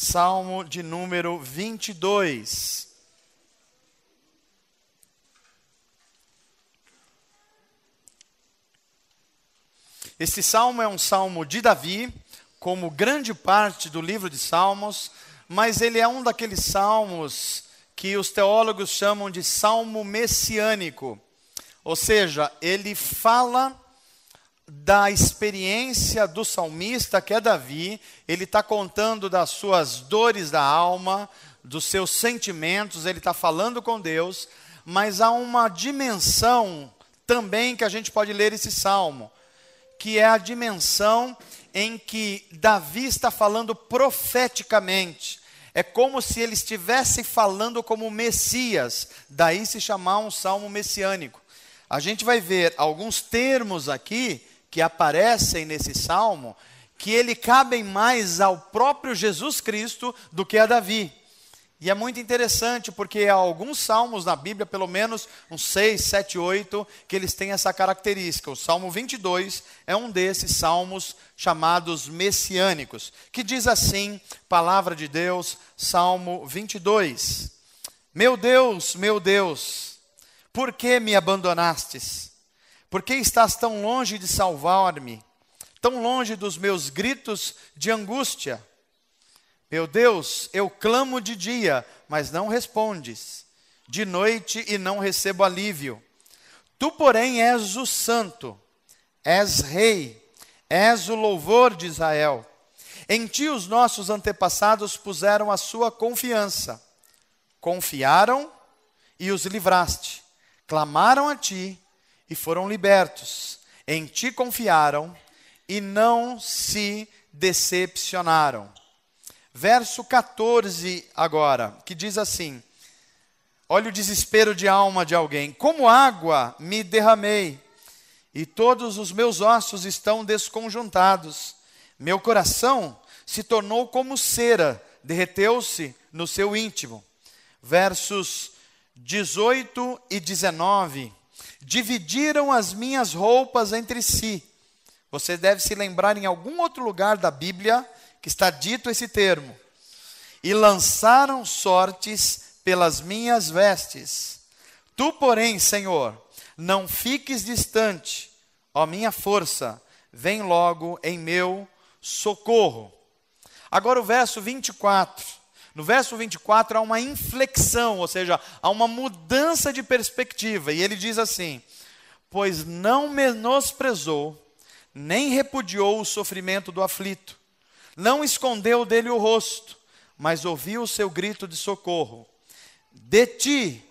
Salmo de número 22. Este salmo é um salmo de Davi, como grande parte do livro de Salmos, mas ele é um daqueles salmos que os teólogos chamam de salmo messiânico. Ou seja, ele fala da experiência do salmista, que é Davi. Ele está contando das suas dores da alma, dos seus sentimentos, ele está falando com Deus, mas há uma dimensão também que a gente pode ler esse salmo, que é a dimensão em que Davi está falando profeticamente. É como se ele estivesse falando como Messias, daí se chamar um salmo messiânico. A gente vai ver alguns termos aqui que aparecem nesse salmo, que ele cabem mais ao próprio Jesus Cristo do que a Davi. E é muito interessante, porque há alguns salmos na Bíblia, pelo menos uns 6, 7, 8, que eles têm essa característica. O Salmo 22 é um desses salmos chamados messiânicos, que diz assim, palavra de Deus, Salmo 22. Meu Deus, por que me abandonastes? Por que estás tão longe de salvar-me? Tão longe dos meus gritos de angústia? Meu Deus, eu clamo de dia, mas não respondes. De noite e não recebo alívio. Tu, porém, és o santo, és rei, és o louvor de Israel. Em ti os nossos antepassados puseram a sua confiança. Confiaram e os livraste. Clamaram a ti e foram libertos. Em ti confiaram e não se decepcionaram. Verso 14 agora, que diz assim, olha o desespero de alma de alguém. Como água me derramei, e todos os meus ossos estão desconjuntados. Meu coração se tornou como cera, derreteu-se no seu íntimo. Versos 18 e 19, dividiram as minhas roupas entre si. Você deve se lembrar em algum outro lugar da Bíblia que está dito esse termo. E lançaram sortes pelas minhas vestes. Tu, porém, Senhor, não fiques distante. Ó minha força, vem logo em meu socorro. Agora o verso 24. No verso 24 há uma inflexão, ou seja, há uma mudança de perspectiva. E ele diz assim, pois não menosprezou, nem repudiou o sofrimento do aflito. Não escondeu dele o rosto, mas ouviu o seu grito de socorro. De ti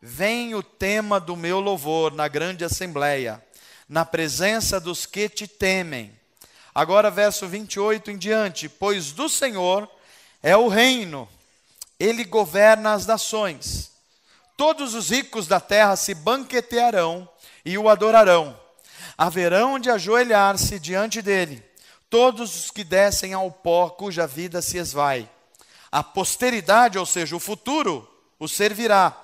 vem o tema do meu louvor na grande assembleia, na presença dos que te temem. Agora verso 28 em diante, pois do Senhor é o reino, ele governa as nações. Todos os ricos da terra se banquetearão e o adorarão. Haverão de ajoelhar-se diante dele. Todos os que descem ao pó, cuja vida se esvai. A posteridade, ou seja, o futuro, o servirá.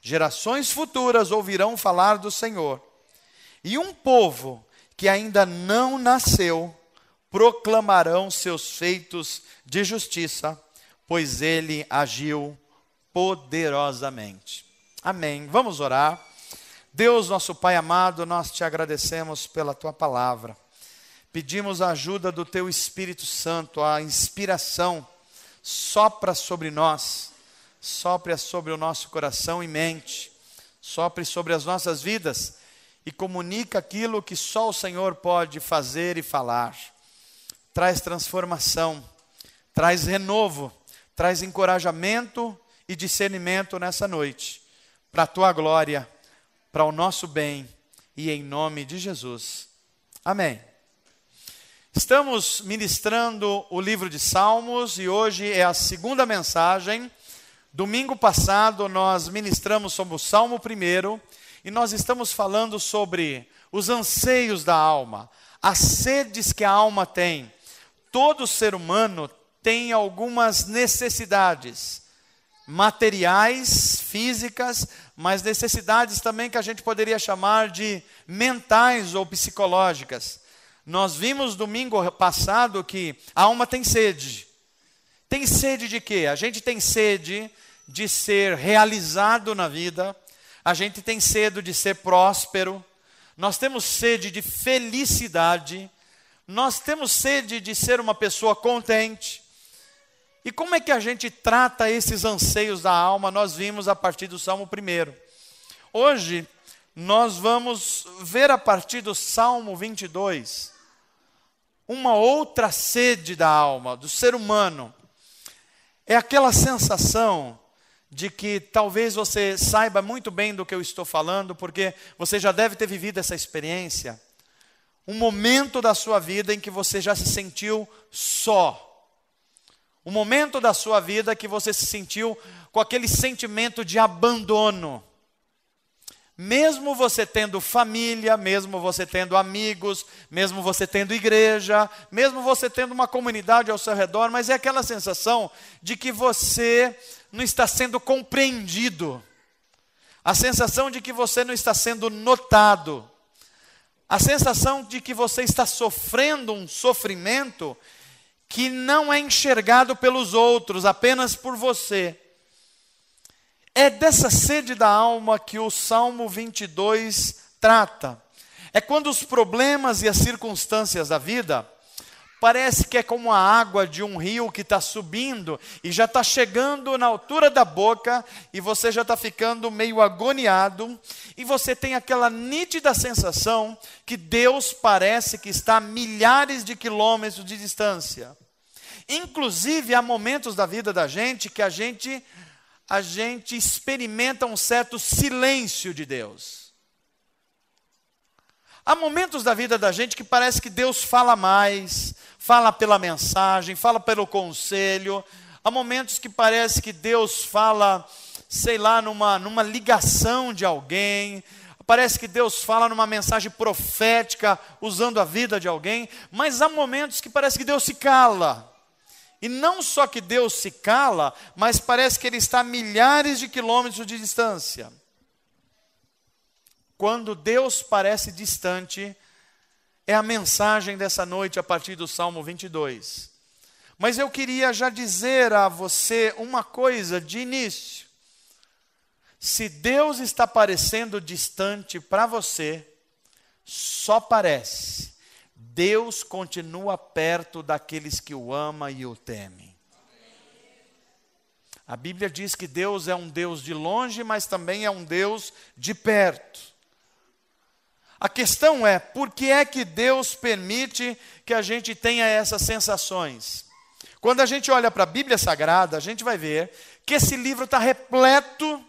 Gerações futuras ouvirão falar do Senhor. E um povo que ainda não nasceu, proclamarão seus feitos de justiça, pois ele agiu poderosamente. Amém. Vamos orar. Deus, nosso Pai amado, nós te agradecemos pela tua palavra. Pedimos a ajuda do Teu Espírito Santo, a inspiração, sopra sobre nós, sopre sobre o nosso coração e mente, sopre sobre as nossas vidas e comunica aquilo que só o Senhor pode fazer e falar. Traz transformação, traz renovo, traz encorajamento e discernimento nessa noite, para a Tua glória, para o nosso bem e em nome de Jesus. Amém. Estamos ministrando o livro de Salmos e hoje é a segunda mensagem. Domingo passado nós ministramos sobre o Salmo 1 e nós estamos falando sobre os anseios da alma, as sedes que a alma tem. Todo ser humano tem algumas necessidades materiais, físicas, mas necessidades também que a gente poderia chamar de mentais ou psicológicas. Nós vimos domingo passado que a alma tem sede. Tem sede de quê? A gente tem sede de ser realizado na vida, a gente tem sede de ser próspero, nós temos sede de felicidade, nós temos sede de ser uma pessoa contente. E como é que a gente trata esses anseios da alma? Nós vimos a partir do Salmo 1. Hoje, nós vamos ver a partir do Salmo 22, uma outra sede da alma, do ser humano. É aquela sensação de que talvez você saiba muito bem do que eu estou falando, porque você já deve ter vivido essa experiência. Um momento da sua vida em que você já se sentiu só. Um momento da sua vida que você se sentiu com aquele sentimento de abandono. Mesmo você tendo família, mesmo você tendo amigos, mesmo você tendo igreja, mesmo você tendo uma comunidade ao seu redor, mas é aquela sensação de que você não está sendo compreendido. A sensação de que você não está sendo notado. A sensação de que você está sofrendo um sofrimento que não é enxergado pelos outros, apenas por você. É dessa sede da alma que o Salmo 22 trata. É quando os problemas e as circunstâncias da vida parece que é como a água de um rio que está subindo e já está chegando na altura da boca e você já está ficando meio agoniado e você tem aquela nítida sensação que Deus parece que está a milhares de quilômetros de distância. Inclusive há momentos da vida da gente que a gente experimenta um certo silêncio de Deus. Há momentos da vida da gente que parece que Deus fala mais, fala pela mensagem, fala pelo conselho. Há momentos que parece que Deus fala, sei lá, numa ligação de alguém. Parece que Deus fala numa mensagem profética, usando a vida de alguém. Mas há momentos que parece que Deus se cala. E não só que Deus se cala, mas parece que Ele está a milhares de quilômetros de distância. Quando Deus parece distante, é a mensagem dessa noite a partir do Salmo 22. Mas eu queria já dizer a você uma coisa de início. Se Deus está parecendo distante para você, só parece. Deus continua perto daqueles que o amam e o temem. A Bíblia diz que Deus é um Deus de longe, mas também é um Deus de perto. A questão é, por que é que Deus permite que a gente tenha essas sensações? Quando a gente olha para a Bíblia Sagrada, a gente vai ver que esse livro está repleto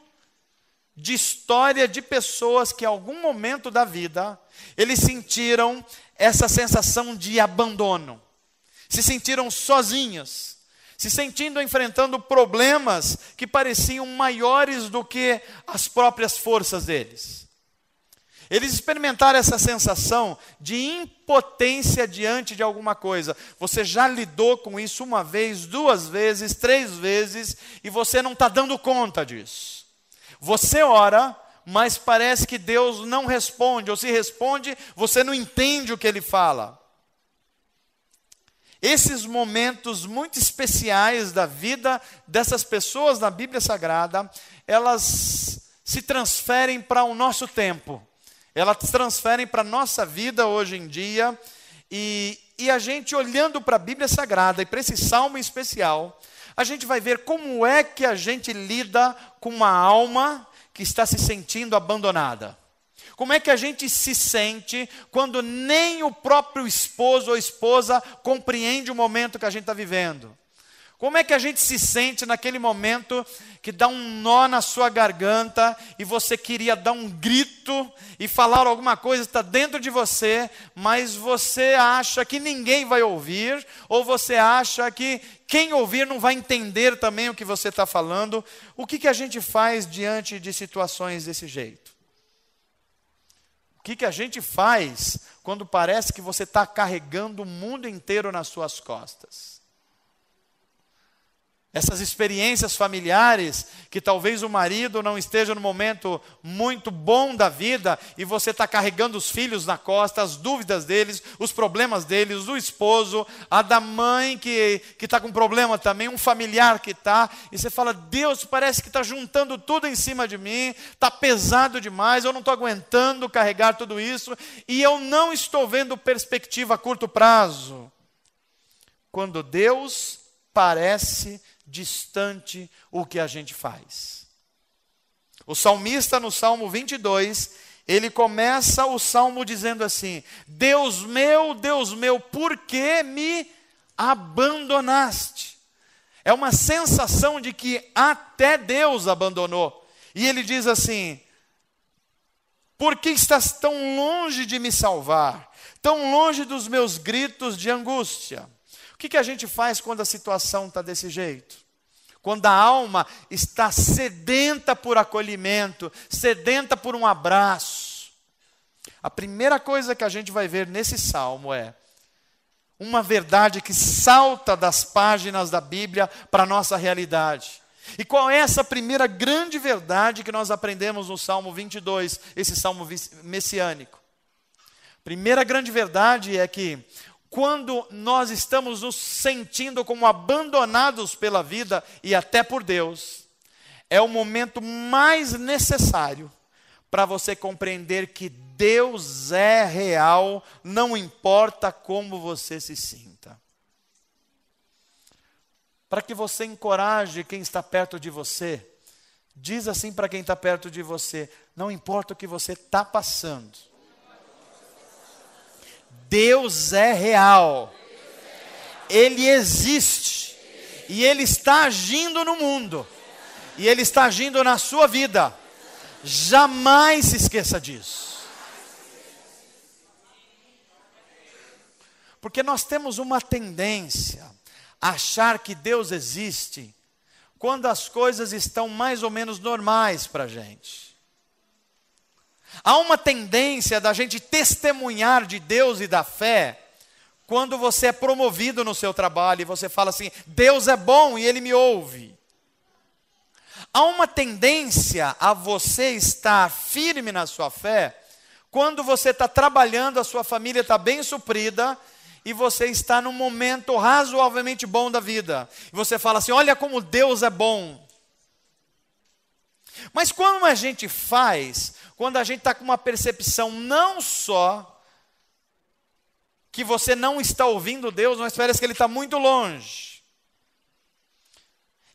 de história de pessoas que em algum momento da vida, eles sentiram essa sensação de abandono. Se sentiram sozinhos, se sentindo enfrentando problemas que pareciam maiores do que as próprias forças deles. Eles experimentaram essa sensação de impotência diante de alguma coisa. Você já lidou com isso uma vez, 2 vezes, 3 vezes, e você não está dando conta disso. Você ora, mas parece que Deus não responde, ou se responde, você não entende o que Ele fala. Esses momentos muito especiais da vida dessas pessoas na Bíblia Sagrada, elas se transferem para o nosso tempo. Elas transferem para a nossa vida hoje em dia, e a gente olhando para a Bíblia Sagrada e para esse salmo especial, a gente vai ver como é que a gente lida com uma alma que está se sentindo abandonada. Como é que a gente se sente quando nem o próprio esposo ou esposa compreende o momento que a gente está vivendo? Como é que a gente se sente naquele momento que dá um nó na sua garganta e você queria dar um grito e falar alguma coisa que está dentro de você, mas você acha que ninguém vai ouvir, ou você acha que quem ouvir não vai entender também o que você está falando? O que a gente faz diante de situações desse jeito? O que a gente faz quando parece que você está carregando o mundo inteiro nas suas costas? Essas experiências familiares, que talvez o marido não esteja no momento muito bom da vida, e você está carregando os filhos na costa, as dúvidas deles, os problemas deles, do esposo, a da mãe que está com problema também, um familiar que está, e você fala, Deus, parece que está juntando tudo em cima de mim, está pesado demais, eu não estou aguentando carregar tudo isso, e eu não estou vendo perspectiva a curto prazo. Quando Deus parece distante o que a gente faz. O salmista no Salmo 22, ele começa o salmo dizendo assim, Deus meu, por que me abandonaste? É uma sensação de que até Deus abandonou. E ele diz assim, por que estás tão longe de me salvar? Tão longe dos meus gritos de angústia? O que a gente faz quando a situação está desse jeito? Quando a alma está sedenta por acolhimento, sedenta por um abraço. A primeira coisa que a gente vai ver nesse salmo é uma verdade que salta das páginas da Bíblia para a nossa realidade. E qual é essa primeira grande verdade que nós aprendemos no Salmo 22, esse salmo messiânico? Primeira grande verdade é que quando nós estamos nos sentindo como abandonados pela vida e até por Deus, é o momento mais necessário para você compreender que Deus é real, não importa como você se sinta. Para que você encoraje quem está perto de você, diz assim para quem está perto de você, não importa o que você está passando, Deus é real, Ele existe, e Ele está agindo no mundo, e Ele está agindo na sua vida, jamais se esqueça disso. Porque nós temos uma tendência a achar que Deus existe, quando as coisas estão mais ou menos normais para a gente. Há uma tendência da gente testemunhar de Deus e da fé, quando você é promovido no seu trabalho e você fala assim, Deus é bom e Ele me ouve. Há uma tendência a você estar firme na sua fé, quando você está trabalhando, a sua família está bem suprida, e você está num momento razoavelmente bom da vida. E você fala assim, olha como Deus é bom. Mas quando a gente faz, quando a gente está com uma percepção não só que você não está ouvindo Deus, mas parece que Ele está muito longe.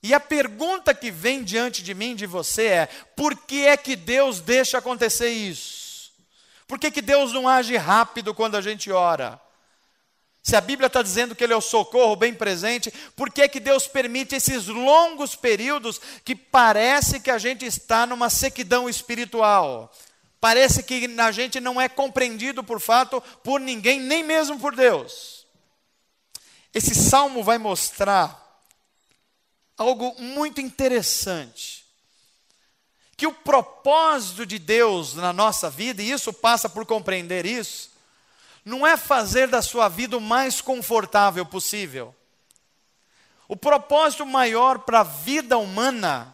E a pergunta que vem diante de mim, de você é, por que é que Deus deixa acontecer isso? Por que Deus não age rápido quando a gente ora? Se a Bíblia está dizendo que Ele é o socorro bem presente, por que é que Deus permite esses longos períodos que parece que a gente está numa sequidão espiritual? Parece que a gente não é compreendido por fato por ninguém, nem mesmo por Deus. Esse salmo vai mostrar algo muito interessante. Que o propósito de Deus na nossa vida, e isso passa por compreender isso, não é fazer da sua vida o mais confortável possível. O propósito maior para a vida humana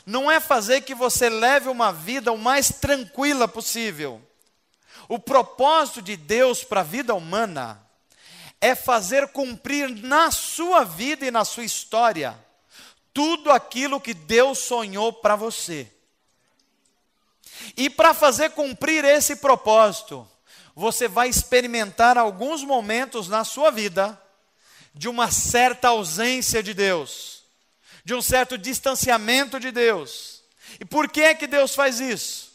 não é fazer que você leve uma vida o mais tranquila possível. O propósito de Deus para a vida humana é fazer cumprir na sua vida e na sua história tudo aquilo que Deus sonhou para você. E para fazer cumprir esse propósito, você vai experimentar alguns momentos na sua vida de uma certa ausência de Deus, de um certo distanciamento de Deus. E por que é que Deus faz isso?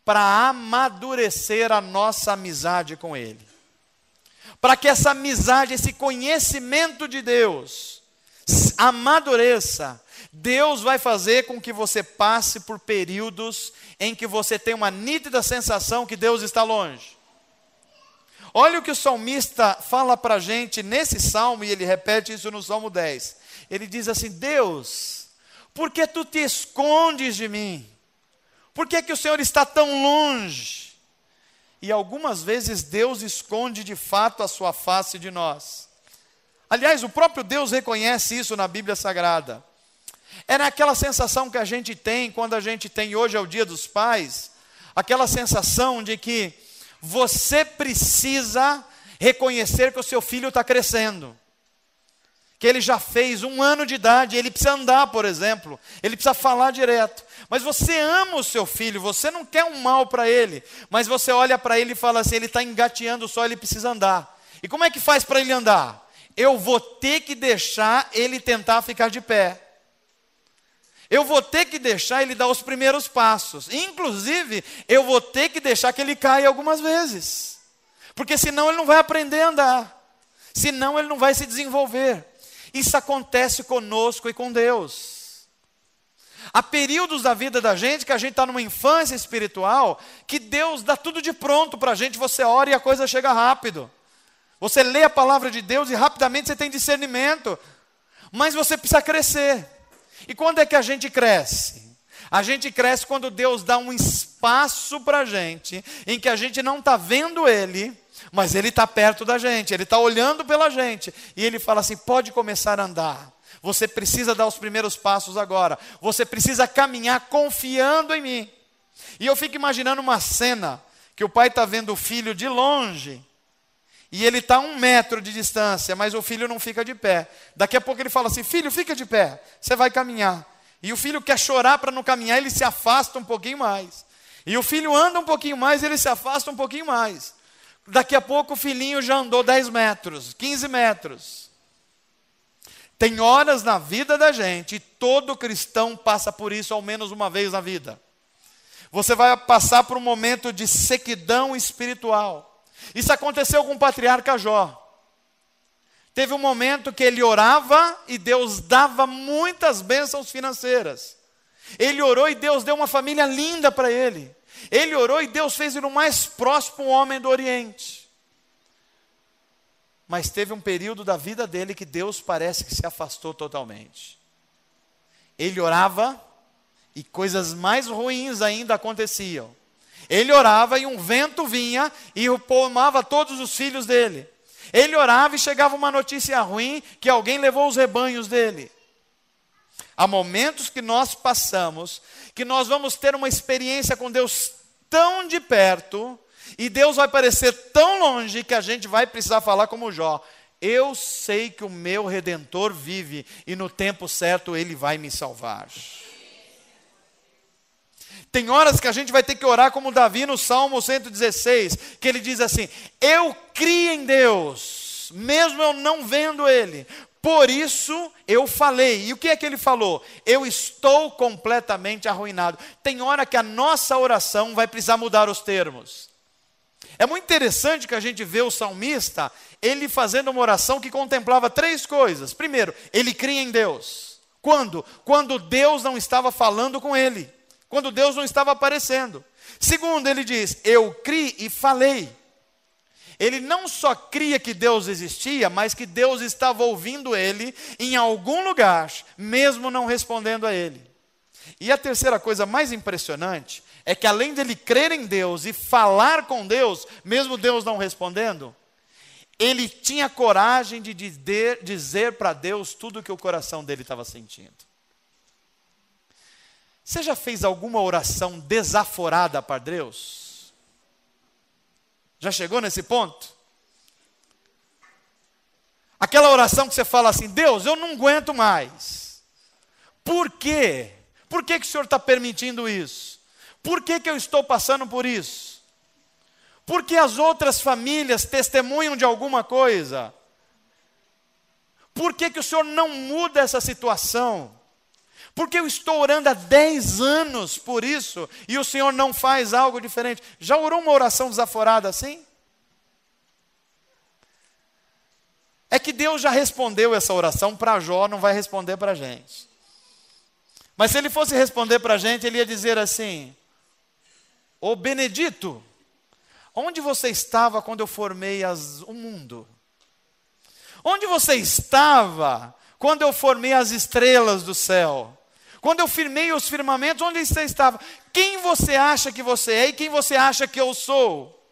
Para amadurecer a nossa amizade com Ele. Para que essa amizade, esse conhecimento de Deus amadureça, Deus vai fazer com que você passe por períodos em que você tem uma nítida sensação que Deus está longe. Olha o que o salmista fala para a gente nesse salmo, e ele repete isso no Salmo 10. Ele diz assim, Deus, por que tu te escondes de mim? Por que que o Senhor está tão longe? E algumas vezes Deus esconde de fato a sua face de nós. Aliás, o próprio Deus reconhece isso na Bíblia Sagrada. É naquela sensação que a gente tem quando a gente tem, hoje é o Dia dos Pais, aquela sensação de que você precisa reconhecer que o seu filho está crescendo. Que ele já fez 1 ano de idade, ele precisa andar, por exemplo, ele precisa falar direto. Mas você ama o seu filho, você não quer um mal para ele, mas você olha para ele e fala assim, ele está engateando só, ele precisa andar. E como é que faz para ele andar? Eu vou ter que deixar ele tentar ficar de pé. Eu vou ter que deixar ele dar os primeiros passos. Inclusive, eu vou ter que deixar que ele caia algumas vezes. Porque senão ele não vai aprender a andar. Senão ele não vai se desenvolver. Isso acontece conosco e com Deus. Há períodos da vida da gente que a gente está numa infância espiritual que Deus dá tudo de pronto para a gente. Você ora e a coisa chega rápido. Você lê a palavra de Deus e rapidamente você tem discernimento. Mas você precisa crescer. E quando é que a gente cresce? A gente cresce quando Deus dá um espaço para a gente, em que a gente não está vendo Ele, mas Ele está perto da gente, Ele está olhando pela gente, e Ele fala assim, pode começar a andar, você precisa dar os primeiros passos agora, você precisa caminhar confiando em mim. E eu fico imaginando uma cena, que o pai está vendo o filho de longe, e ele está a 1 metro de distância, mas o filho não fica de pé. Daqui a pouco ele fala assim, filho, fica de pé, você vai caminhar. E o filho quer chorar para não caminhar, ele se afasta um pouquinho mais. E o filho anda um pouquinho mais, ele se afasta um pouquinho mais. Daqui a pouco o filhinho já andou 10 metros, 15 metros. Tem horas na vida da gente, e todo cristão passa por isso ao menos uma vez na vida. Você vai passar por um momento de sequidão espiritual. Isso aconteceu com o patriarca Jó. Teve um momento que ele orava e Deus dava muitas bênçãos financeiras. Ele orou e Deus deu uma família linda para ele. Ele orou e Deus fez ele o mais próximo homem do Oriente. Mas teve um período da vida dele que Deus parece que se afastou totalmente. Ele orava e coisas mais ruins ainda aconteciam. Ele orava e um vento vinha e tomava todos os filhos dele. Ele orava e chegava uma notícia ruim que alguém levou os rebanhos dele. Há momentos que nós passamos, que nós vamos ter uma experiência com Deus tão de perto, e Deus vai parecer tão longe que a gente vai precisar falar como Jó. Eu sei que o meu Redentor vive e no tempo certo Ele vai me salvar. Tem horas que a gente vai ter que orar como Davi no Salmo 116, que ele diz assim, eu criei em Deus, mesmo eu não vendo Ele, por isso eu falei. E o que é que ele falou? Eu estou completamente arruinado. Tem hora que a nossa oração vai precisar mudar os termos. É muito interessante que a gente vê o salmista, ele fazendo uma oração que contemplava 3 coisas. Primeiro, ele cria em Deus. Quando? Quando Deus não estava falando com ele. Quando Deus não estava aparecendo. Segundo, ele diz, eu criei e falei. Ele não só cria que Deus existia, mas que Deus estava ouvindo ele em algum lugar, mesmo não respondendo a ele. E a terceira coisa mais impressionante, é que além dele crer em Deus e falar com Deus, mesmo Deus não respondendo, ele tinha coragem de dizer para Deus tudo o que o coração dele estava sentindo. Você já fez alguma oração desaforada para Deus? Já chegou nesse ponto? Aquela oração que você fala assim, Deus, eu não aguento mais. Por quê? Por que que o Senhor está permitindo isso? Por que que eu estou passando por isso? Por que as outras famílias testemunham de alguma coisa? Por que que o Senhor não muda essa situação? Porque eu estou orando há 10 anos por isso, e o Senhor não faz algo diferente. Já orou uma oração desaforada assim? É que Deus já respondeu essa oração para Jó, não vai responder para a gente. Mas se ele fosse responder para a gente, ele ia dizer assim, ô Benedito, onde você estava quando eu formei o mundo? Onde você estava quando eu formei as estrelas do céu? Quando eu firmei os firmamentos, onde você estava? Quem você acha que você é e quem você acha que eu sou?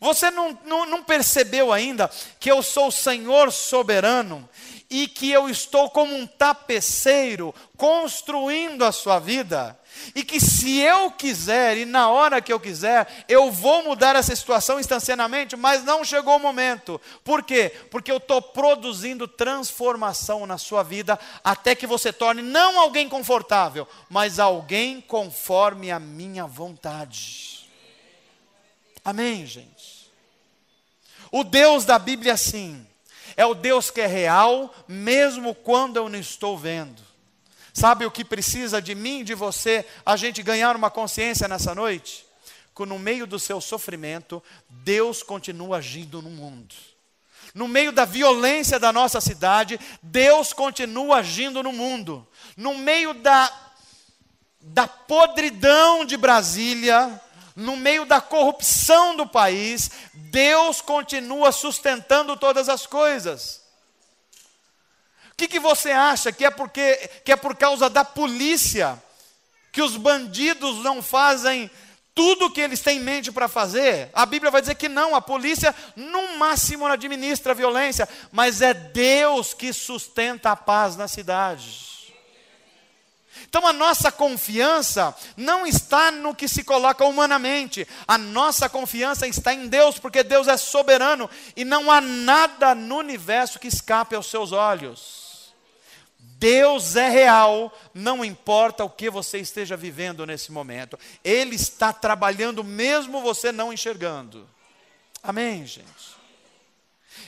Você não percebeu ainda que eu sou o Senhor soberano e que eu estou como um tapeceiro construindo a sua vida? E que se eu quiser e na hora que eu quiser, eu vou mudar essa situação instantaneamente, mas não chegou o momento. Por quê? Porque eu estou produzindo transformação na sua vida até que você torne não alguém confortável, mas alguém conforme a minha vontade. Amém, gente? O Deus da Bíblia, assim, é o Deus que é real, mesmo quando eu não estou vendo. Sabe o que precisa de mim e de você, a gente ganhar uma consciência nessa noite? Que no meio do seu sofrimento, Deus continua agindo no mundo. No meio da violência da nossa cidade, Deus continua agindo no mundo. No meio da podridão de Brasília, no meio da corrupção do país, Deus continua sustentando todas as coisas. O que você acha que é por causa da polícia que os bandidos não fazem tudo o que eles têm em mente para fazer? A Bíblia vai dizer que não, a polícia no máximo administra a violência, mas é Deus que sustenta a paz na cidade. Então a nossa confiança não está no que se coloca humanamente, a nossa confiança está em Deus, porque Deus é soberano e não há nada no universo que escape aos seus olhos. Deus é real, não importa o que você esteja vivendo nesse momento. Ele está trabalhando mesmo você não enxergando. Amém, gente?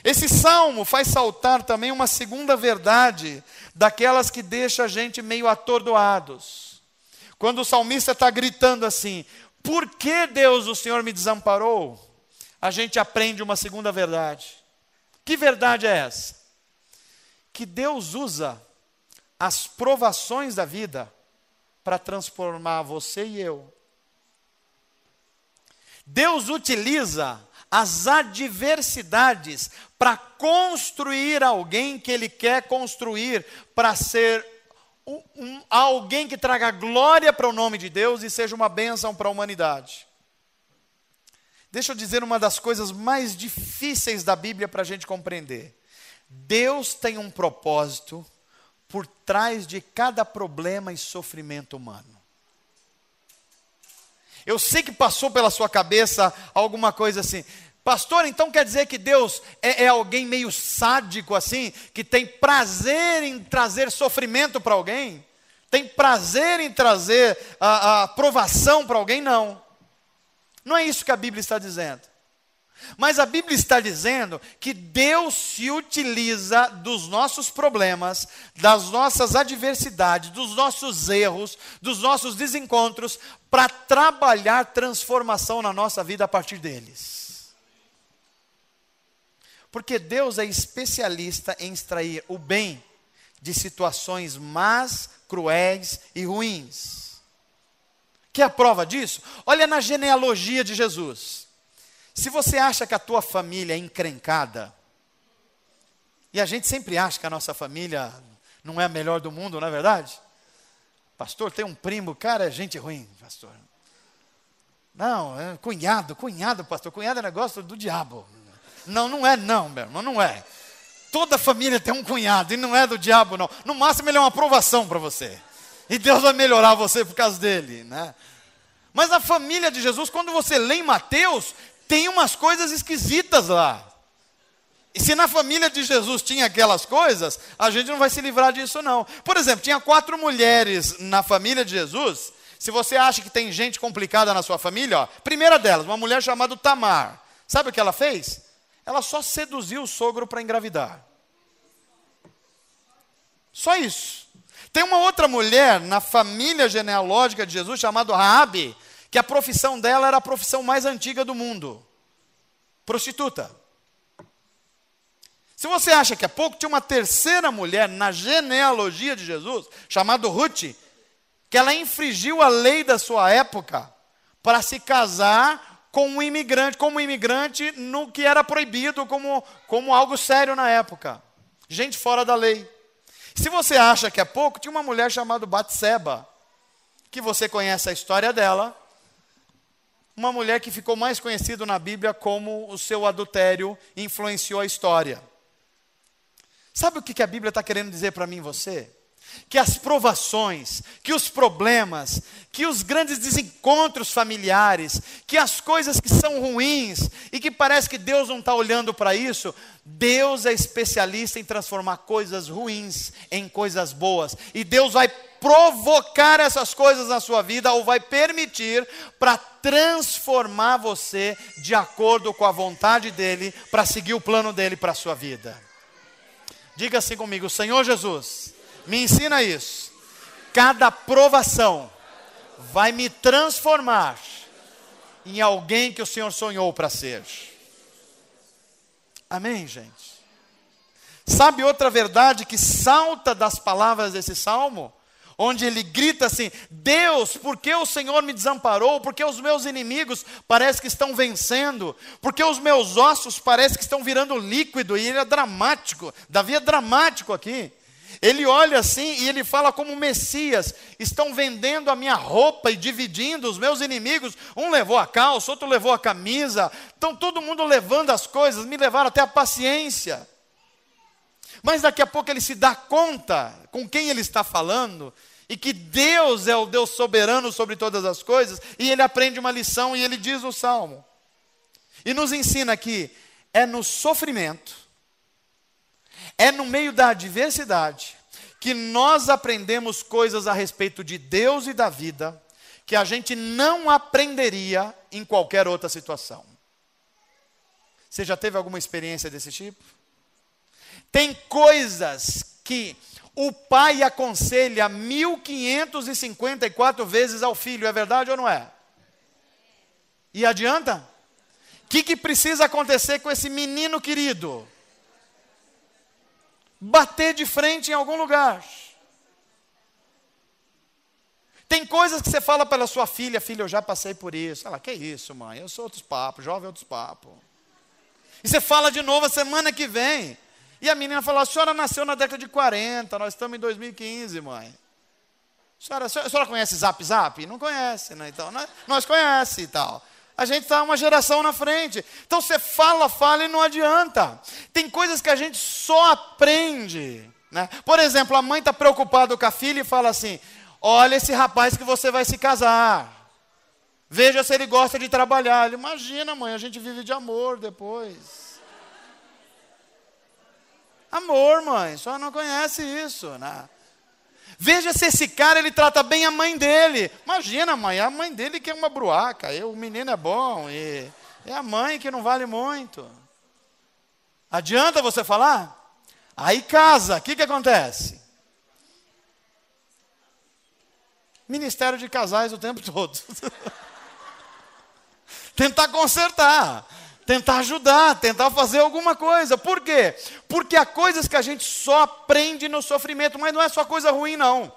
Esse salmo faz saltar também uma segunda verdade, daquelas que deixa a gente meio atordoados. Quando o salmista está gritando assim, por que Deus, o Senhor me desamparou? A gente aprende uma segunda verdade. Que verdade é essa? Que Deus usa as provações da vida para transformar você e eu. Deus utiliza as adversidades para construir alguém que Ele quer construir, para ser alguém que traga glória para o nome de Deus e seja uma bênção para a humanidade. Deixa eu dizer uma das coisas mais difíceis da Bíblia para a gente compreender. Deus tem um propósito por trás de cada problema e sofrimento humano. Eu sei que passou pela sua cabeça alguma coisa assim, pastor, então quer dizer que Deus é alguém meio sádico assim, que tem prazer em trazer sofrimento para alguém? Tem prazer em trazer a provação para alguém? Não. Não é isso que a Bíblia está dizendo. Mas a Bíblia está dizendo que Deus se utiliza dos nossos problemas, das nossas adversidades, dos nossos erros, dos nossos desencontros, para trabalhar transformação na nossa vida a partir deles. Porque Deus é especialista em extrair o bem de situações más, cruéis e ruins. Quer a prova disso? Olha na genealogia de Jesus. Se você acha que a tua família é encrencada, e a gente sempre acha que a nossa família não é a melhor do mundo, não é verdade? Pastor, tem um primo, cara, é gente ruim, pastor. Não, é cunhado, pastor, cunhado é negócio do diabo. Não é não, meu irmão, não é. Toda família tem um cunhado e não é do diabo não. No máximo ele é uma aprovação para você. E Deus vai melhorar você por causa dele, né? Mas a família de Jesus, quando você lê em Mateus, tem umas coisas esquisitas lá. E se na família de Jesus tinha aquelas coisas, a gente não vai se livrar disso não. Por exemplo, tinha 4 mulheres na família de Jesus. Se você acha que tem gente complicada na sua família, ó, primeira delas, uma mulher chamada Tamar. Sabe o que ela fez? Ela só seduziu o sogro para engravidar. Só isso. Tem uma outra mulher na família genealógica de Jesus, chamada Raabe, que a profissão dela era a profissão mais antiga do mundo. Prostituta. Se você acha que há pouco tinha uma terceira mulher na genealogia de Jesus, chamada Ruth, que ela infringiu a lei da sua época para se casar com um imigrante, como imigrante no que era proibido, como algo sério na época. Gente fora da lei. Se você acha que há pouco tinha uma mulher chamada Batseba, que você conhece a história dela, uma mulher que ficou mais conhecida na Bíblia como o seu adultério influenciou a história. Sabe o que a Bíblia está querendo dizer para mim e você? Que as provações, que os problemas, que os grandes desencontros familiares, que as coisas que são ruins e que parece que Deus não está olhando para isso, Deus é especialista em transformar coisas ruins em coisas boas. E Deus vai provocar essas coisas na sua vida ou vai permitir para transformar você de acordo com a vontade dEle, para seguir o plano dEle para a sua vida. Diga assim comigo: Senhor Jesus, me ensina isso. Cada provação vai me transformar em alguém que o Senhor sonhou para ser. Amém, gente? Sabe outra verdade que salta das palavras desse salmo? Onde ele grita assim: Deus, por que o Senhor me desamparou? Porque os meus inimigos parecem que estão vencendo, porque os meus ossos parecem que estão virando líquido. E ele é dramático, Davi é dramático aqui. Ele olha assim e ele fala como Messias: estão vendendo a minha roupa e dividindo os meus inimigos. Um levou a calça, outro levou a camisa. Estão todo mundo levando as coisas, me levaram até a paciência. Mas daqui a pouco ele se dá conta com quem ele está falando e que Deus é o Deus soberano sobre todas as coisas, e ele aprende uma lição e ele diz no Salmo, e nos ensina que é no sofrimento, é no meio da adversidade, que nós aprendemos coisas a respeito de Deus e da vida, que a gente não aprenderia em qualquer outra situação. Você já teve alguma experiência desse tipo? Tem coisas que o pai aconselha 1554 vezes ao filho, é verdade ou não é? E adianta? O que precisa acontecer com esse menino querido? Bater de frente em algum lugar. Tem coisas que você fala para sua filha: filha, eu já passei por isso. Ela: que isso, mãe? Eu sou outros papos, jovem outros papos. E você fala de novo a semana que vem. E a menina fala: a senhora nasceu na década de 40, nós estamos em 2015, mãe. A senhora conhece Zap Zap? Não conhece, né? Então, nós conhece e tal. A gente está uma geração na frente. Então você fala e não adianta. Tem coisas que a gente só aprende, né? Por exemplo, a mãe está preocupada com a filha e fala assim: olha esse rapaz que você vai se casar. Veja se ele gosta de trabalhar. Ele: imagina, mãe, a gente vive de amor depois. Amor, mãe, só não conhece isso, né? Veja se esse cara, ele trata bem a mãe dele. Imagina, mãe, a mãe dele que é uma bruaca, o menino é bom, e é a mãe que não vale muito. Adianta você falar? Aí casa, o que acontece? Ministério de casais o tempo todo. Tentar consertar. Tentar ajudar, tentar fazer alguma coisa. Por quê? Porque há coisas que a gente só aprende no sofrimento, mas não é só coisa ruim, não.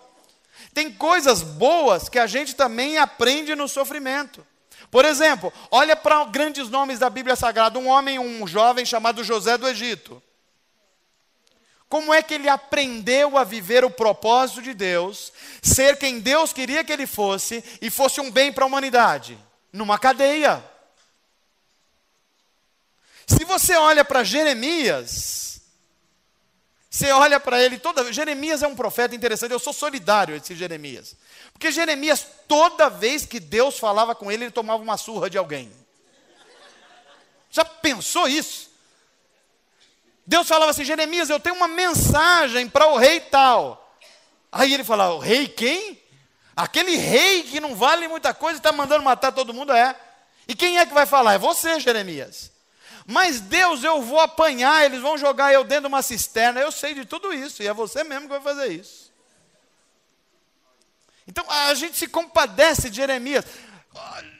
Tem coisas boas que a gente também aprende no sofrimento. Por exemplo, olha para grandes nomes da Bíblia Sagrada. Um jovem chamado José do Egito. Como é que ele aprendeu a viver o propósito de Deus, ser quem Deus queria que ele fosse, e fosse um bem para a humanidade? Numa cadeia. Se você olha para Jeremias, você olha para ele Jeremias é um profeta interessante. Eu sou solidário a esse Jeremias, porque Jeremias, toda vez que Deus falava com ele tomava uma surra de alguém. Já pensou isso? Deus falava assim: Jeremias, eu tenho uma mensagem para o rei tal. Aí ele falava: o rei quem? Aquele rei que não vale muita coisa e está mandando matar todo mundo. E quem é que vai falar? É você, Jeremias. Mas Deus, eu vou apanhar, eles vão jogar eu dentro de uma cisterna. Eu sei de tudo isso, e é você mesmo que vai fazer isso. Então a gente se compadece de Jeremias.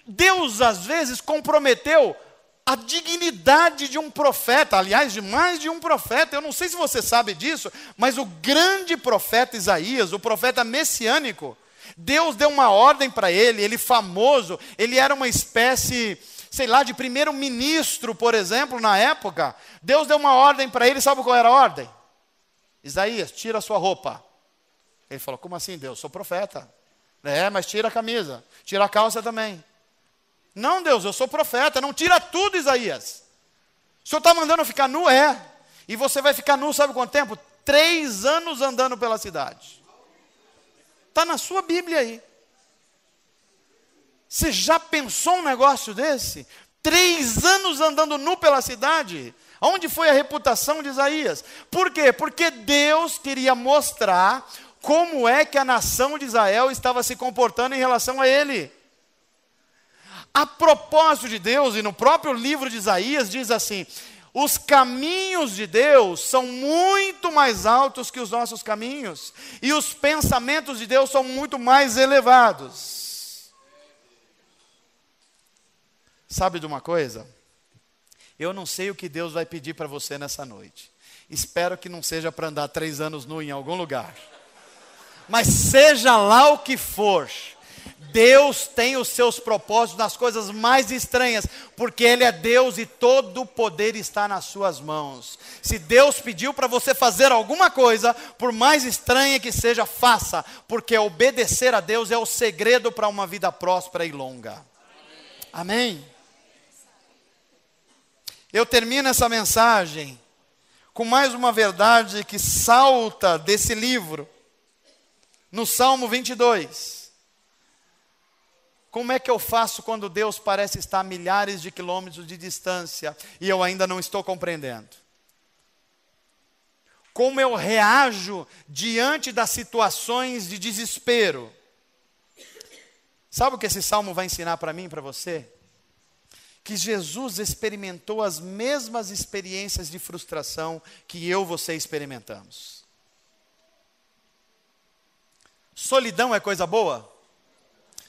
Deus às vezes comprometeu a dignidade de um profeta, aliás, de mais de um profeta. Eu não sei se você sabe disso, mas o grande profeta Isaías, o profeta messiânico, Deus deu uma ordem para ele famoso, ele era uma espécie, sei lá, de primeiro-ministro, por exemplo, na época. Deus deu uma ordem para ele, sabe qual era a ordem? Isaías, tira a sua roupa. Ele falou: como assim, Deus? Sou profeta. Mas tira a camisa, tira a calça também. Não, Deus, eu sou profeta, não tira tudo, Isaías. O Senhor está mandando eu ficar nu? É. E você vai ficar nu, sabe quanto tempo? 3 anos andando pela cidade. Está na sua Bíblia aí. Você já pensou um negócio desse? 3 anos andando nu pela cidade? Onde foi a reputação de Isaías? Por quê? Porque Deus queria mostrar como é que a nação de Israel estava se comportando em relação a ele. A propósito de Deus, e no próprio livro de Isaías diz assim: os caminhos de Deus são muito mais altos que os nossos caminhos, e os pensamentos de Deus são muito mais elevados. Sabe de uma coisa? Eu não sei o que Deus vai pedir para você nessa noite. Espero que não seja para andar 3 anos nu em algum lugar. Mas seja lá o que for, Deus tem os seus propósitos nas coisas mais estranhas, porque Ele é Deus e todo o poder está nas suas mãos. Se Deus pediu para você fazer alguma coisa, por mais estranha que seja, faça, porque obedecer a Deus é o segredo para uma vida próspera e longa. Amém? Eu termino essa mensagem com mais uma verdade que salta desse livro, no Salmo 22. Como é que eu faço quando Deus parece estar a milhares de quilômetros de distância e eu ainda não estou compreendendo? Como eu reajo diante das situações de desespero? Sabe o que esse salmo vai ensinar para mim e para você? Que Jesus experimentou as mesmas experiências de frustração que eu e você experimentamos. Solidão é coisa boa?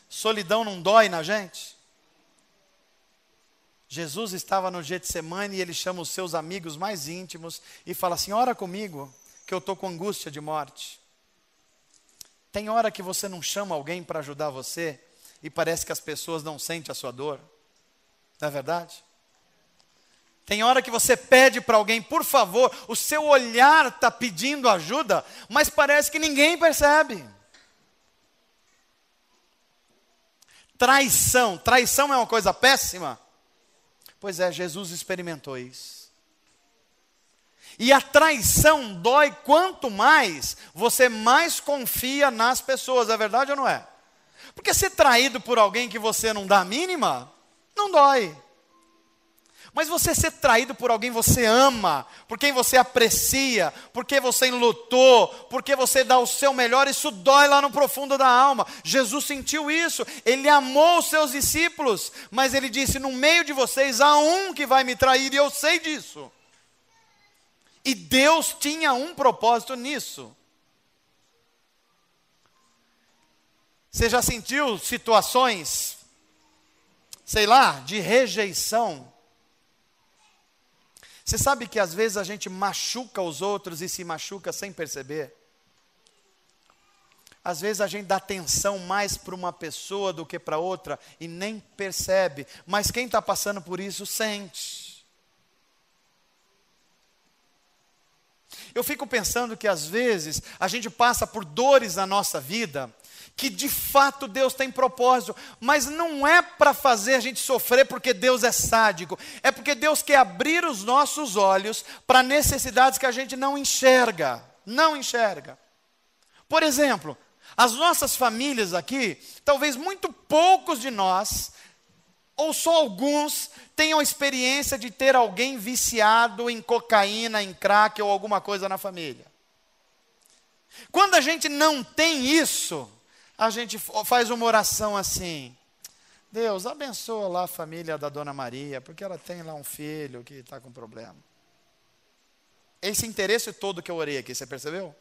Solidão não dói na gente? Jesus estava no Getsemane e ele chama os seus amigos mais íntimos e fala assim: ora comigo, que eu estou com angústia de morte. Tem hora que você não chama alguém para ajudar você e parece que as pessoas não sentem a sua dor. Não é verdade? Tem hora que você pede para alguém, por favor, o seu olhar está pedindo ajuda, mas parece que ninguém percebe. Traição. Traição é uma coisa péssima? Pois é, Jesus experimentou isso. E a traição dói quanto mais você mais confia nas pessoas, é verdade ou não é? Porque ser traído por alguém que você não dá a mínima, não dói. Mas você ser traído por alguém que você ama, por quem você aprecia, porque você enlutou, porque você dá o seu melhor, isso dói lá no profundo da alma. Jesus sentiu isso, Ele amou os seus discípulos, mas Ele disse: no meio de vocês há um que vai me trair, e eu sei disso. E Deus tinha um propósito nisso. Você já sentiu situações, sei lá, de rejeição? Você sabe que às vezes a gente machuca os outros e se machuca sem perceber? Às vezes a gente dá atenção mais para uma pessoa do que para outra e nem percebe. Mas quem está passando por isso sente. Eu fico pensando que às vezes a gente passa por dores na nossa vida que de fato Deus tem propósito, mas não é para fazer a gente sofrer porque Deus é sádico, é porque Deus quer abrir os nossos olhos para necessidades que a gente não enxerga, Por exemplo, as nossas famílias aqui, talvez muito poucos de nós, ou só alguns, tenham a experiência de ter alguém viciado em cocaína, em crack ou alguma coisa na família. Quando a gente não tem isso, a gente faz uma oração assim: Deus, abençoa lá a família da Dona Maria, porque ela tem lá um filho que está com problema. Esse interesse todo que eu orei aqui, você percebeu?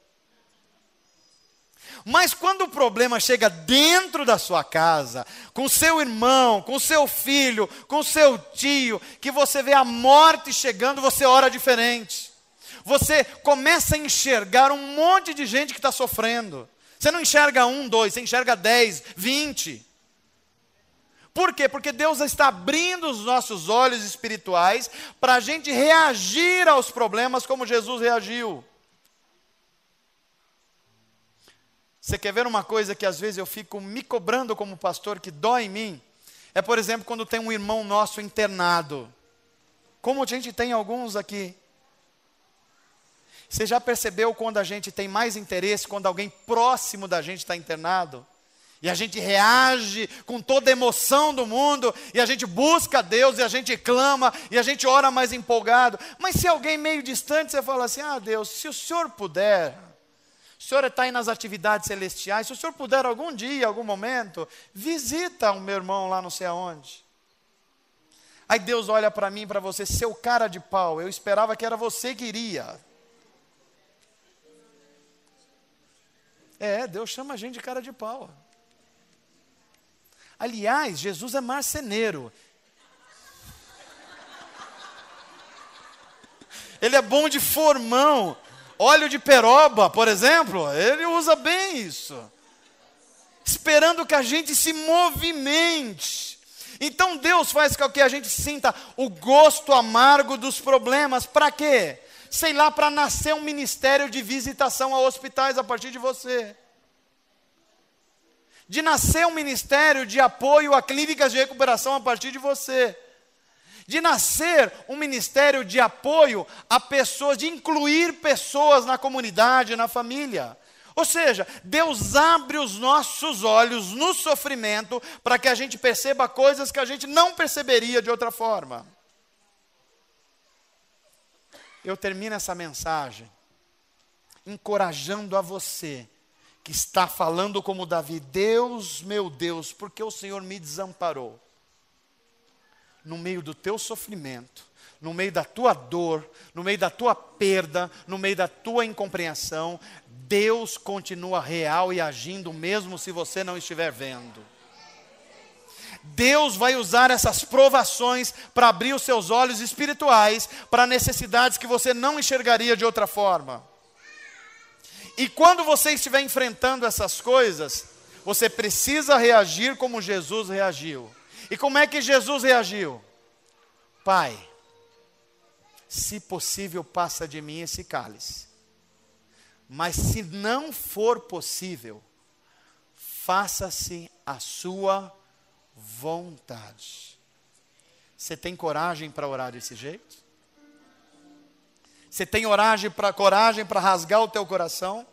Mas quando o problema chega dentro da sua casa, com seu irmão, com seu filho, com seu tio, que você vê a morte chegando, você ora diferente. Você começa a enxergar um monte de gente que está sofrendo. Você não enxerga 1, 2, você enxerga 10, 20. Por quê? Porque Deus está abrindo os nossos olhos espirituais para a gente reagir aos problemas como Jesus reagiu. Você quer ver uma coisa que às vezes eu fico me cobrando como pastor, que dói em mim? É, por exemplo, quando tem um irmão nosso internado. Como a gente tem alguns aqui. Você já percebeu quando a gente tem mais interesse, quando alguém próximo da gente está internado? E a gente reage com toda a emoção do mundo, e a gente busca a Deus, e a gente clama, e a gente ora mais empolgado. Mas se alguém meio distante, você fala assim, Deus, se o Senhor puder, o Senhor está aí nas atividades celestiais, se o Senhor puder algum dia, algum momento, visita o meu irmão lá não sei aonde. Aí Deus olha para mim e para você, seu cara de pau, eu esperava que era você que iria. Deus chama a gente de cara de pau. Aliás, Jesus é marceneiro. Ele é bom de formão. Óleo de peroba, por exemplo, ele usa bem isso. Esperando que a gente se movimente. Então Deus faz com que a gente sinta o gosto amargo dos problemas. Para quê? Sei lá, para nascer um ministério de visitação a hospitais a partir de você. De nascer um ministério de apoio a clínicas de recuperação a partir de você. De nascer um ministério de apoio a pessoas, de incluir pessoas na comunidade, na família. Ou seja, Deus abre os nossos olhos no sofrimento para que a gente perceba coisas que a gente não perceberia de outra forma. Eu termino essa mensagem encorajando a você que está falando como Davi, Deus, meu Deus, porque o Senhor me desamparou. No meio do teu sofrimento, no meio da tua dor, no meio da tua perda, no meio da tua incompreensão, Deus continua real e agindo mesmo se você não estiver vendo. Deus vai usar essas provações para abrir os seus olhos espirituais para necessidades que você não enxergaria de outra forma. E quando você estiver enfrentando essas coisas, você precisa reagir como Jesus reagiu. E como é que Jesus reagiu? Pai, se possível, passa de mim esse cálice. Mas se não for possível, faça-se a sua vontade. Você tem coragem para orar desse jeito? Você tem coragem para rasgar o teu coração?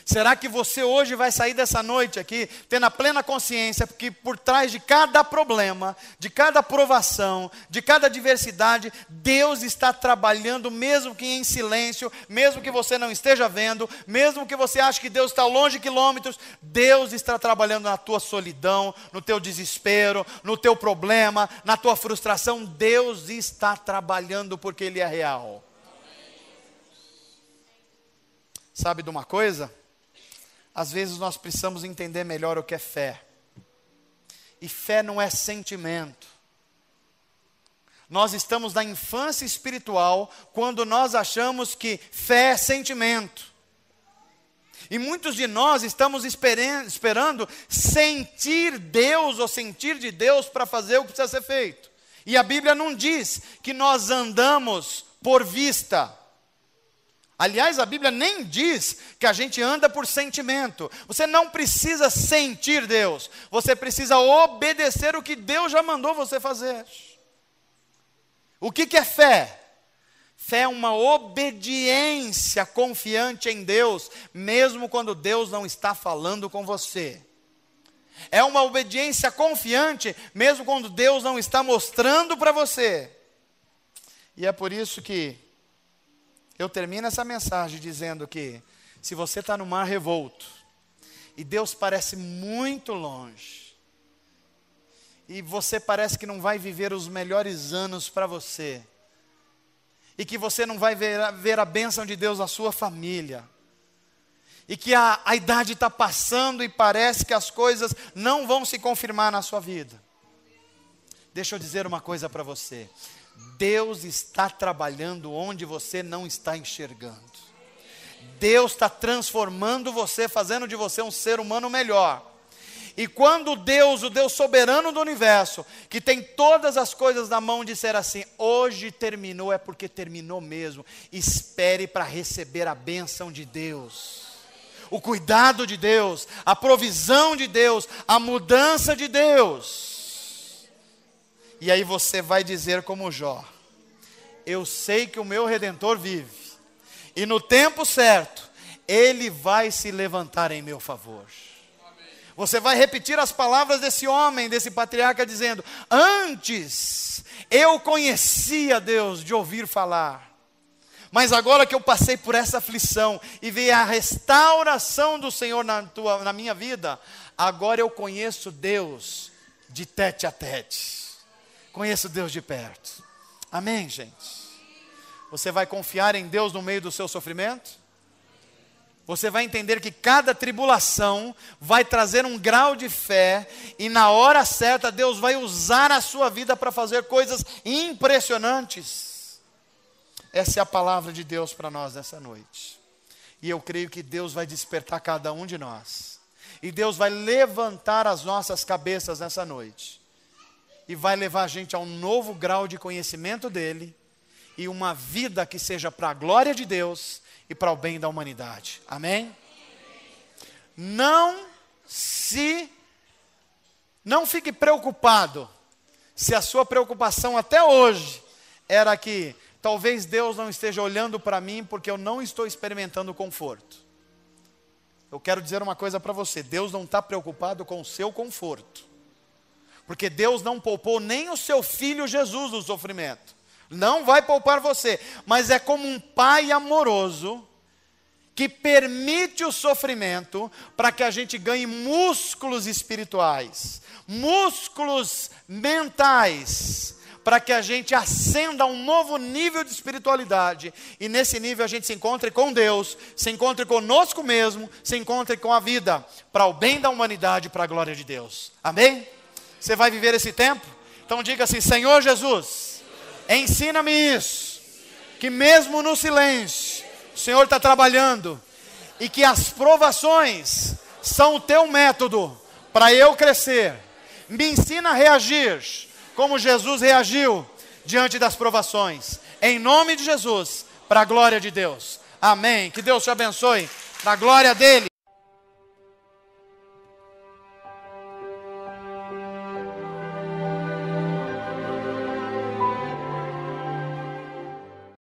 Será que você hoje vai sair dessa noite aqui, tendo a plena consciência que por trás de cada problema, de cada provação, de cada adversidade, Deus está trabalhando, mesmo que em silêncio, mesmo que você não esteja vendo, mesmo que você ache que Deus está longe de quilômetros, Deus está trabalhando na tua solidão, no teu desespero, no teu problema, na tua frustração, Deus está trabalhando porque Ele é real. Sabe de uma coisa? Às vezes nós precisamos entender melhor o que é fé. E fé não é sentimento. Nós estamos na infância espiritual quando nós achamos que fé é sentimento. E muitos de nós estamos esperando sentir Deus ou sentir de Deus para fazer o que precisa ser feito. E a Bíblia não diz que nós andamos por vista. Aliás, a Bíblia nem diz que a gente anda por sentimento. Você não precisa sentir Deus. Você precisa obedecer o que Deus já mandou você fazer. O que é fé? Fé é uma obediência confiante em Deus, mesmo quando Deus não está falando com você. É uma obediência confiante, mesmo quando Deus não está mostrando para você. E é por isso que eu termino essa mensagem dizendo que se você está no mar revolto e Deus parece muito longe e você parece que não vai viver os melhores anos para você e que você não vai ver a bênção de Deus na sua família e que a idade está passando e parece que as coisas não vão se confirmar na sua vida, deixa eu dizer uma coisa para você. Deus está trabalhando onde você não está enxergando. Deus está transformando você, fazendo de você um ser humano melhor. E quando Deus, o Deus soberano do universo, que tem todas as coisas na mão, disser assim, hoje terminou, é porque terminou mesmo. Espere para receber a bênção de Deus, o cuidado de Deus, a provisão de Deus, a mudança de Deus. E aí você vai dizer como Jó: eu sei que o meu Redentor vive, e no tempo certo, Ele vai se levantar em meu favor. Você vai repetir as palavras desse homem, desse patriarca, dizendo: antes eu conhecia Deus de ouvir falar, mas agora que eu passei por essa aflição e vi a restauração do Senhor na minha vida, agora eu conheço Deus de tete a tete. Conheço Deus de perto. Amém, gente? Você vai confiar em Deus no meio do seu sofrimento? Você vai entender que cada tribulação vai trazer um grau de fé, e na hora certa Deus vai usar a sua vida para fazer coisas impressionantes. Essa é a palavra de Deus para nós nessa noite. E eu creio que Deus vai despertar cada um de nós. E Deus vai levantar as nossas cabeças nessa noite. E vai levar a gente a um novo grau de conhecimento dEle. E uma vida que seja para a glória de Deus e para o bem da humanidade. Amém? Não fique preocupado se a sua preocupação até hoje era que talvez Deus não esteja olhando para mim porque eu não estou experimentando conforto. Eu quero dizer uma coisa para você: Deus não está preocupado com o seu conforto, porque Deus não poupou nem o seu filho Jesus do sofrimento. Não vai poupar você, mas é como um pai amoroso que permite o sofrimento para que a gente ganhe músculos espirituais, músculos mentais, para que a gente ascenda a um novo nível de espiritualidade, e nesse nível a gente se encontre com Deus, se encontre conosco mesmo, se encontre com a vida, para o bem da humanidade, para a glória de Deus. Amém? Você vai viver esse tempo? Então diga assim: Senhor Jesus, ensina-me isso, que mesmo no silêncio, o Senhor está trabalhando, e que as provações são o teu método para eu crescer. Me ensina a reagir como Jesus reagiu diante das provações. Em nome de Jesus, para a glória de Deus. Amém. Que Deus te abençoe, na glória dele.